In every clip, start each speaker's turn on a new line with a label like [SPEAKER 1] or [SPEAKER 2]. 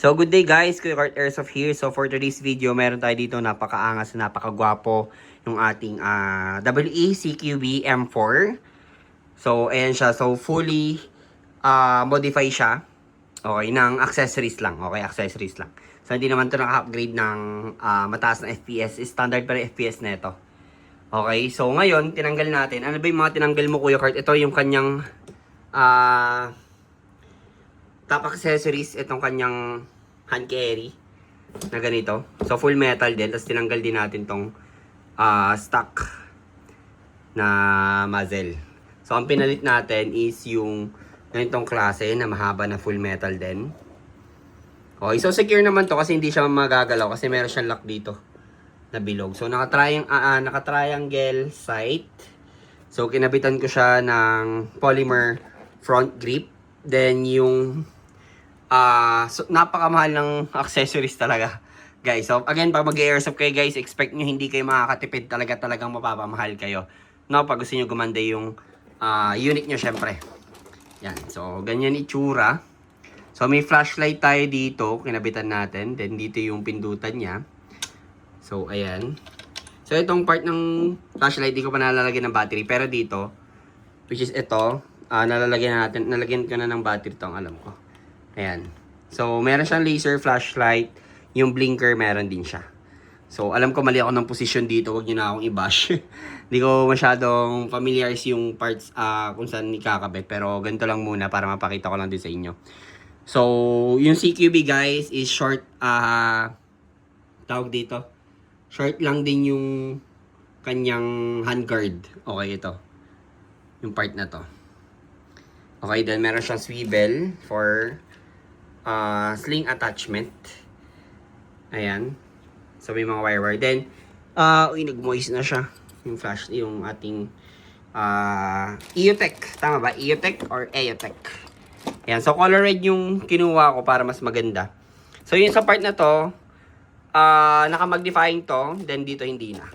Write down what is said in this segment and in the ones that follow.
[SPEAKER 1] So good day guys, Kuya Kurt Airsoft here. So for today's video, meron tayo dito napakaangas, napakagwapo yung ating WE CQB M4. So ayan siya, so fully modify siya. Okay, ng accessories lang. Okay, accessories lang. So hindi naman to naka-upgrade ng mataas na FPS, standard pa rin FPS na ito. Okay, so ngayon tinanggal natin. Ano ba yung mga tinanggal mo, Kuya Kurt? Ito yung kanyang top accessories, itong kanyang hand carry na ganito. So full metal din, tapos tinanggal din natin tong stock na muzzle. So ang pinalit natin is yung ganitong klase na mahaba na full metal din. Okay, so secure naman to kasi hindi siya magagalaw kasi meron siyang lock dito na bilog. So naka-triangle sight. So kinabitan ko siya ng polymer front grip. Then yung so, napakamahal ng accessories talaga, guys. So, again, pag mag-airsoft kayo, guys, expect nyo hindi kayo makakatipid talagang mapapamahal kayo. No, pag gusto nyo gumanda yung unit nyo, syempre. Yan. So, ganyan itsura. So, may flashlight tayo dito, kinabitan natin. Then, dito yung pindutan niya. So, ayan. So, itong part ng flashlight, di ko pa nalalagyan ng battery. Pero dito, which is ito, nalagyan ko na ng battery to, ang alam ko. Ayan. So, meron siyang laser flashlight. Yung blinker, meron din siya. So, alam ko mali ako ng position dito. Huwag nyo na akong i-bash. Hindi ko masyadong familiar yung parts kung saan ikakabit. Pero, ganito lang muna para mapakita ko lang din sa inyo. So, yung CQB, guys, is short, tawag dito. Short lang din yung kanyang handguard. Okay, ito. Yung part na to. Okay, then meron siyang swivel for sling attachment. Ayan. So may mga wire. Then nag-moist na siya yung flash, yung ating EOTech. Tama ba? EOTech or EOTech? Ayan. So color red yung kinuha ko para mas maganda. So yun sa part na to, naka-magnifying to, then dito hindi na.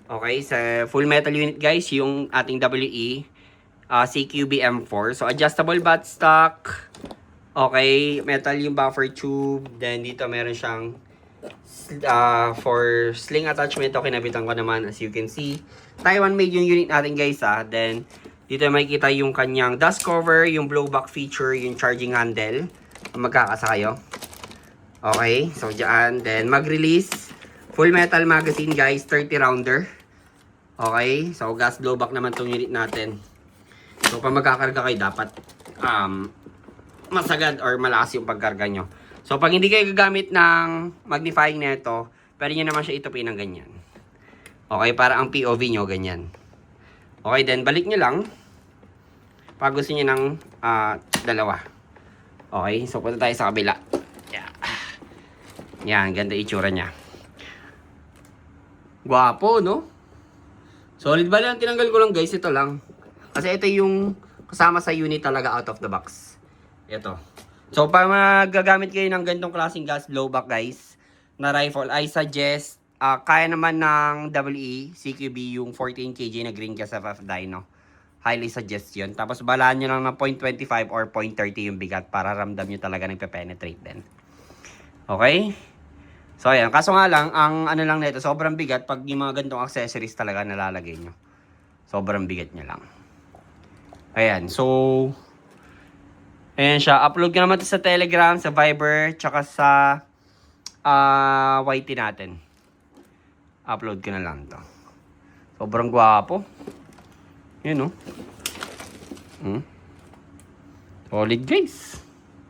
[SPEAKER 1] Okay, sa full metal unit, guys, yung ating WE CQB M4. So adjustable buttstock. Okay, metal yung buffer tube. Then dito meron siyang for sling attachment. Okay, kinabitan ko naman as you can see. Taiwan made yung unit natin, guys. Then dito makikita yung kanyang dust cover, yung blowback feature, yung charging handle. Magkakasa kayo. Okay, so dyan. Then mag-release. Full metal magazine, guys. 30 rounder. Okay, so gas blowback naman tong unit natin. So pag magkakarga kayo, dapat masagad or malakas yung pagkarga nyo. So, pag hindi kayo gagamit ng magnifying nito, pwede nyo naman siya itupin ng ganyan. Okay, para ang POV nyo, ganyan. Okay, then balik nyo lang. Pag gusto nyo ng dalawa. Okay, so punta tayo sa kabila. Yeah. Yan, ganda itsura nya. Gwapo, no? Solid ba lang? Tinanggal ko lang, guys. Ito lang. Kasi ito yung kasama sa unit talaga out of the box. Ito. So, pag magagamit kayo ng ganitong klaseng gas blowback, guys, na rifle, I suggest, kaya naman ng WE, CQB, yung 14 kg na green gas FF dyno. Highly suggest yun. Tapos, balaan nyo lang ng 0.25 or 0.30 yung bigat para ramdam nyo talaga nagpe-penetrate din. Okay? So, ayan. Kaso nga lang, ang ano lang nito, sobrang bigat pag yung mga ganitong accessories talaga nalalagay nyo. Sobrang bigat nyo lang. Ayan. So, ayan siya. Upload ko naman ito sa Telegram, sa Viber, tsaka sa YT natin. Upload ko na lang to. Sobrang gwapo. Yun, no? Solid, guys.